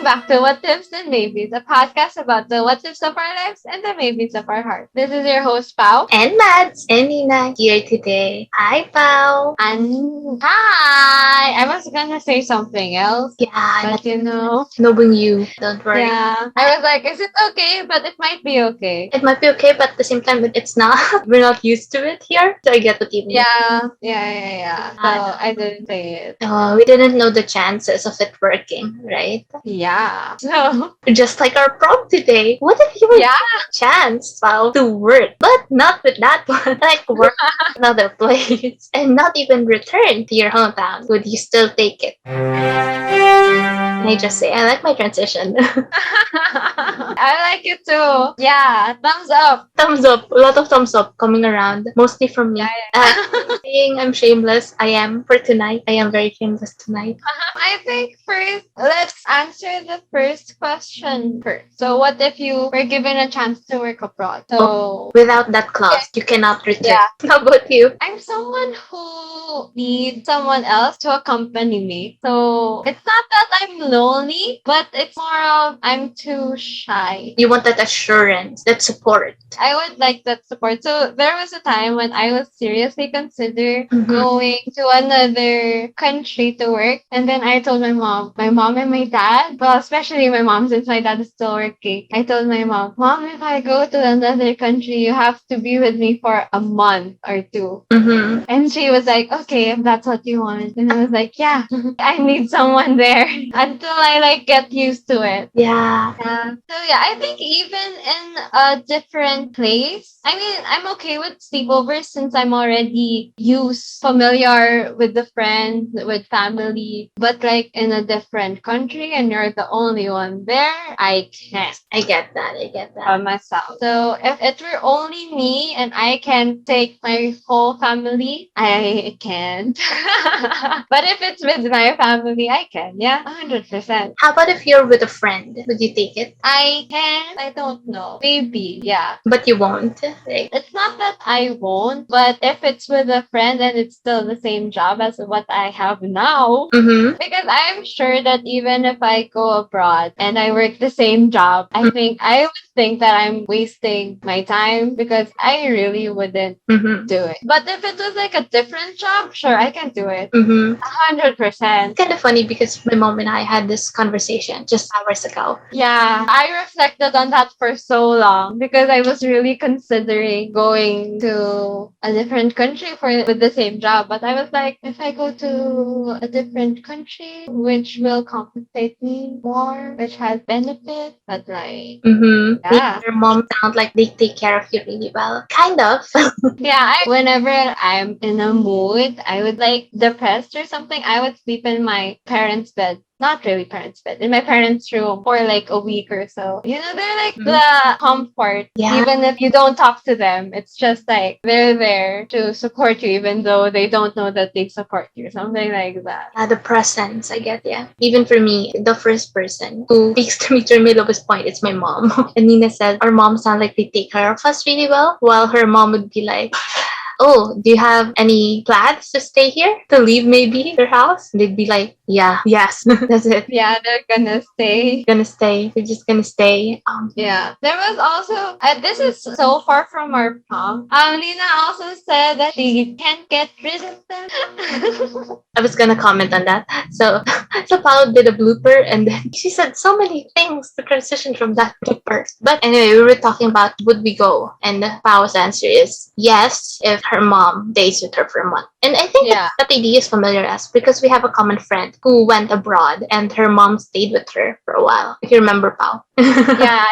back to What Ifs and Maybes, a podcast about the what ifs of our lives and the maybes of our heart. This is your host, Pau. And Mads and Nina here today. Hi, Pao. And hi! I was gonna say something else, Yeah, but you know, knowing you. Don't worry. yeah. I was like, is it okay? But it might be okay. It might be okay, but at the same time, it's not. We're not used to it here. So I get what you mean. Yeah. So I didn't say it. We didn't know the chances of it working, right? Yeah. So, Just like our prom today. What if you were yeah. chance, Pao, to work, but not with that one? Like work another place and not even return to your hometown. Would you still take it? Can I just say I like my transition? I like it too. Yeah. Thumbs up. Thumbs up, a lot of thumbs up coming around, mostly from me. Saying I'm shameless, I am for tonight. I am very shameless tonight. I think first, let's answer the first question first. So, what if you were given a chance to work abroad? So, Without that clause, you cannot return. yeah, How about you? I'm someone who needs someone else to accompany me. So, it's not that I'm lonely, but it's more of I'm too shy. You want that assurance, that support. I would like that support. So there was a time when I was seriously consider Mhm. going to another country to work. And then I told my mom and my dad, well, especially my mom since my dad is still working. I told my mom, if I go to another country, you have to be with me for a month or two. Mm-hmm. And she was like, okay, if that's what you want. And I was like, yeah, I need someone there until I like get used to it. Yeah. Yeah. So yeah, I think even in a different place, I mean, I'm okay with sleepovers since I'm already familiar with the friends, with family. But like in a different country and you're the only one there, I can't I get that. I get by that. myself. So if it were only me and I can take my whole family, I can't. But if it's with my family, I can. Yeah, 100%. How about if you're with a friend? Would you take it? I can. I don't know. Maybe. Yeah. But you won't. Like, It's not that I won't, but if it's with a friend and it's still the same job as what I have now, mm-hmm. because I'm sure that even if I go abroad and I work the same job, I would think that I'm wasting my time because I really wouldn't Mm-hmm. do it. But if it was like a different job, sure, I can do it. Mm-hmm. 100%. Kind of funny because my mom and I had this conversation just hours ago. Yeah, I reflected on that for so long because I was really considering going to a different country for with the same job. But I was like, if I go to a different country, which will compensate me more, which has benefits, but like, Mm-hmm. yeah. Your mom sound like they take care of you really well. Kind of. Yeah, whenever I'm in a mood, I would like depressed or something, I would sleep in my parents' bed. Not really parents' bed, in my parents' room for like a week or so. You know, they're like the comfort. Yeah. Even if you don't talk to them, it's just like they're there to support you, even though they don't know that they support you. Something like that. The presence, I get, yeah. Even for me, the first person who speaks to me during my lowest point, it's my mom. And Nina said, our moms sound like they take care of us really well, while her mom would be like, oh, do you have any plans to stay here? To leave maybe their house? And they'd be like, yeah, yes, that's it. Yeah, they're gonna stay. Gonna stay. We're just gonna stay. Yeah. There was also, this is so far from our prom. Lina also said that she can't get rid of them. I was gonna comment on that. So, so Paolo did a blooper, and then she said so many things to transition from that blooper. But anyway, we were talking about would we go, and Pao's answer is yes if her mom dates with her for a month. And I think Yeah. that idea is familiar to us because we have a common friend who went abroad, and her mom stayed with her for a while. If you remember, Pao. Yeah,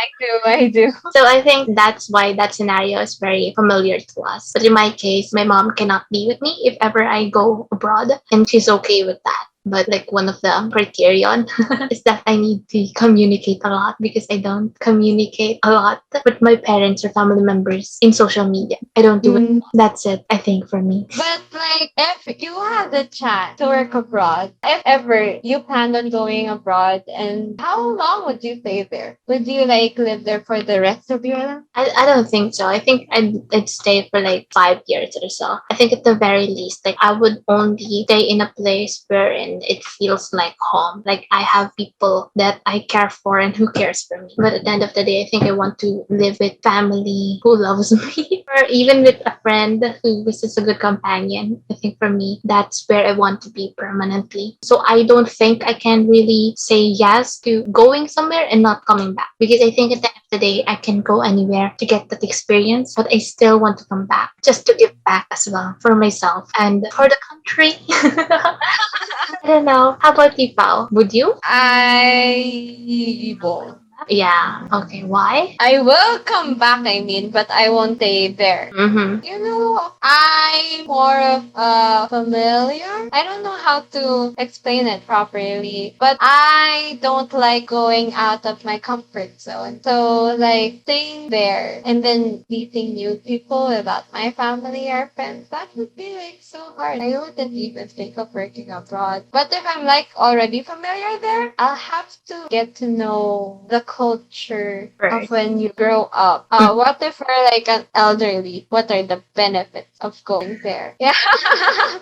I do. So I think that's why that scenario is very familiar to us. But in my case, my mom cannot be with me if ever I go abroad, and she's okay with that. But like one of the criterion is that I need to communicate a lot because I don't communicate a lot with my parents or family members in social media. I don't do it. That's it, I think, for me. But like, if you had the chance to work abroad, if ever you planned on going abroad, and how long would you stay there? Would you like live there for the rest of your life? I don't think so. I think I'd stay for like 5 years or so. I think at the very least, like I would only stay in a place wherein it feels like home. Like I have people that I care for and who cares for me. But at the end of the day, I think I want to live with family who loves me, or even with a friend who is just a good companion. I think for me, that's where I want to be permanently. So I don't think I can really say yes to going somewhere and not coming back, because I think at the end of the day, I can go anywhere to get that experience, but I still want to come back just to give back as well for myself and for the country. I don't know. How about you, Pao? Would you? I won't. Yeah. Okay. Why? I will come back, I mean, but I won't stay there. Mm-hmm. You know, I'm more of a familiar. I don't know how to explain it properly, but I don't like going out of my comfort zone. So, like, staying there and then meeting new people about my family or friends, that would be like so hard. I wouldn't even think of working abroad. But if I'm like already familiar there, I'll have to get to know the culture of Right. when you grow up. What if we're like an elderly? What are the benefits of going there? Yeah.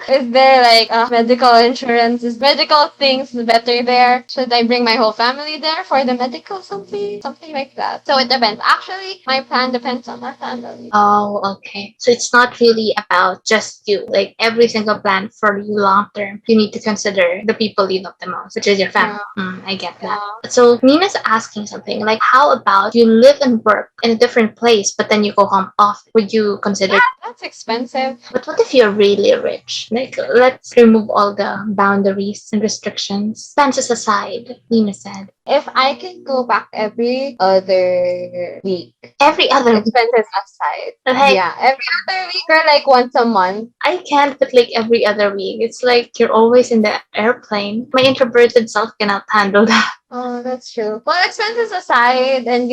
Is there like medical insurance? Is medical things better there? Should I bring my whole family there for the medical something? Something like that. So it depends. Actually, my plan depends on my family. Oh, okay. So it's not really about just you. Like every single plan for you long term, you need to consider the people you love the most, which is your family. Yeah. I get that. Yeah. So Nina's asking something like, how about you live and work in a different place, but then you go home often? Would you consider? That's expensive. But what if you're really rich? Like, let's remove all the boundaries and restrictions. Expenses aside, Nina said. If I can go back every other week, Every other week, expenses aside. like, Yeah, every other week or like once a month. I can't, but like every other week. It's like you're always in the airplane. My introverted self cannot handle that. Oh, that's true. Well, expenses aside, and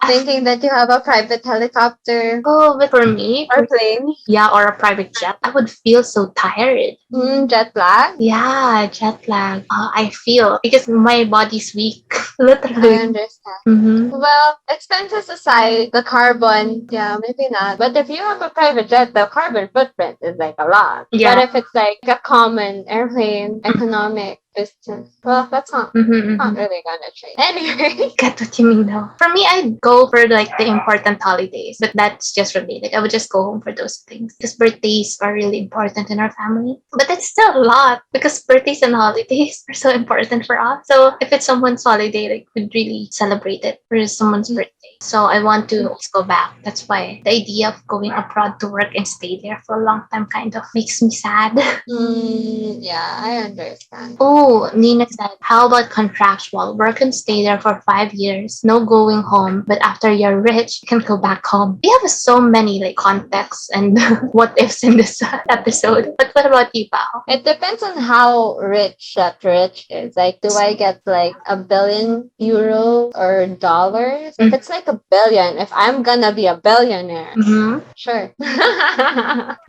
thinking that you have a private helicopter Oh, but for me, or plane, yeah, or a private jet, I would feel so tired. jet lag. Yeah, jet lag. I feel because my body's weak, I literally. understand. Mm-hmm. Well, expenses aside, the carbon, yeah, maybe not. But if you have a private jet, the carbon footprint is like a lot. But Yeah. if it's like a common airplane, economic distance, well, that's not Mm-hmm, not mm-hmm. really gonna change. Anyway, Get what you mean though. For me, I'd go for like the important holidays, but that's just for me. Like I would just go home for those things because birthdays are really important in our family. But it's still a lot because birthdays and holidays are so important for us. So if it's someone's holiday, like we'd really celebrate it for someone's birthday. So I want to always go back. That's why the idea of going abroad to work and stay there for a long time kind of makes me sad. yeah, I understand. Oh, Nina said, how about contractual? Work and stay there for 5 years, no going home, but after you're rich, you can go back home. We have so many like contexts and what ifs in this episode. But what about you, Pao? It depends on how rich that rich is. Like, do I get like €1 billion or dollars? If it's like $1 billion, if I'm gonna be a billionaire, Mm-hmm. sure.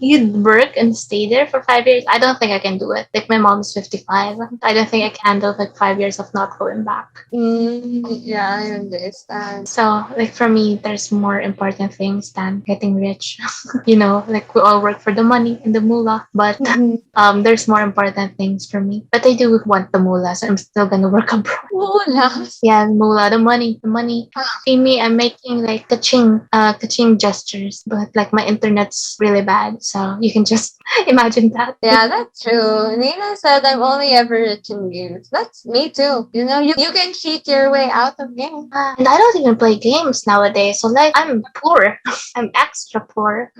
You'd work and stay there for 5 years? I don't think I can do it. Like my mom's 55. I don't think I can handle like 5 years of not going back. Yeah, I understand. So, like for me, there's more important things than getting rich. You know, like we all work for the money and the moolah, but there's more important things for me. But I do want the moolah, so I'm still gonna work abroad. Wala. Yeah, moolah, the money. See me, I'm making like kaching gestures, but like my internet's really bad, so you can just imagine that. Yeah, that's true. Nina said I'm only ever rich in games. That's me too. You can cheat your way out of games. And I don't even play games nowadays, so like I'm poor. I'm extra poor.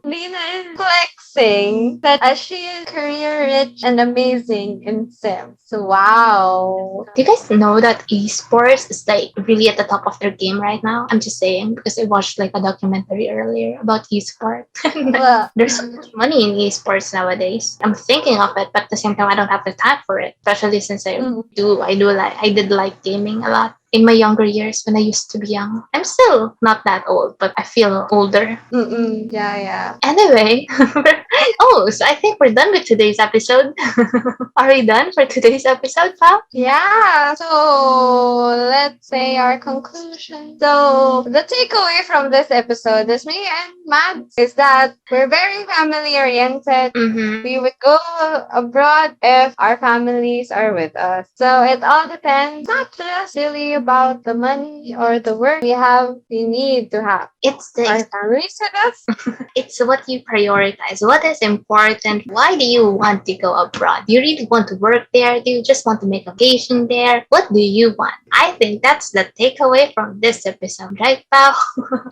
Lena is flexing that she is career rich and amazing in Sims. Wow. Do you guys know that esports is like really at the top of their game right now? I'm just saying because I watched like a documentary earlier about esports. Well, There's so much money in esports nowadays. I'm thinking of it, but at the same time, I don't have the time for it. Especially since I did like gaming a lot in my younger years when I used to be young. I'm still not that old, but I feel older. yeah. Anyway, Oh, so I think we're done with today's episode. Are we done for today's episode, pal? Yeah, so let's say our conclusion. So the takeaway from this episode is me and Mads is that we're very family oriented. Mm-hmm. We would go abroad if our families are with us. So it all depends, not just really about the money or the work we need to have It's our the families with us. it's what you prioritize. What is important? Why do you want to go abroad? Do you really want to work there? Do you just want to make a vacation there? What do you want? I think that's the takeaway from this episode, right, pal?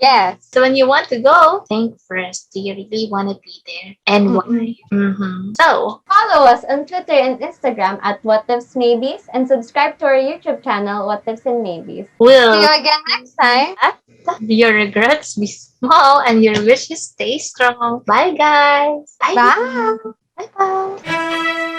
Yes. So when you want to go, think first. Do you really want to be there? And why? Mm-mm. So, Follow us on Twitter and Instagram at What Ifs Maybes and subscribe to our YouTube channel, What Ifs and Maybes. See will you again next time. your regrets be small and your wishes stay strong. Bye, guys. Bye. Bye. Bye. Bye.